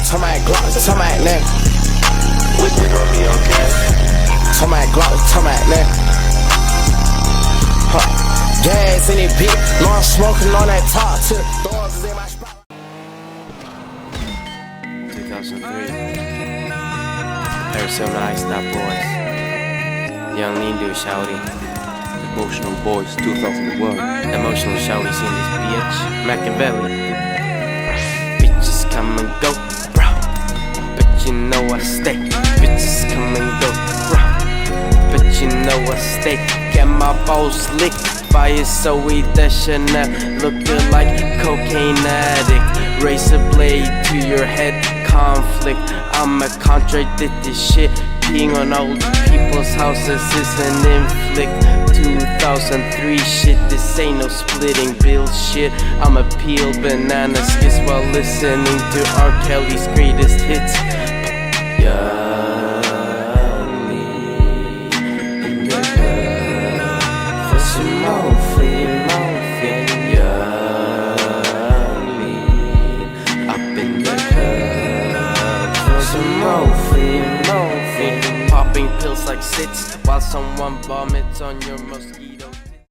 turn my Glock, turn my neck. Wicked on me, okay? Turn my Glock, turn my neck. Gas in it, bitch. No, I'm smoking on that top tip. Dogs is in my spot. 2003. Arizona Ice That Boys. Young Lindu Shouty. Emotional Boys 2001. Emotional Shouties in this bitch. Machiavelli. Bitches come and go, bro. But you know I stay. Bitches come and go, bro. But you know I stay. Get my balls licked by a Zoe Deschanel, looking like cocaine addict. Razor blade to your head, conflict. I'ma contradict this shit. Peeing on old people's houses is an inflict. 2003 shit, this ain't no splitting bill shit. I'ma peel banana skits while listening to R. Kelly's greatest hits. Popping pills like sits while someone vomits on your mosquito.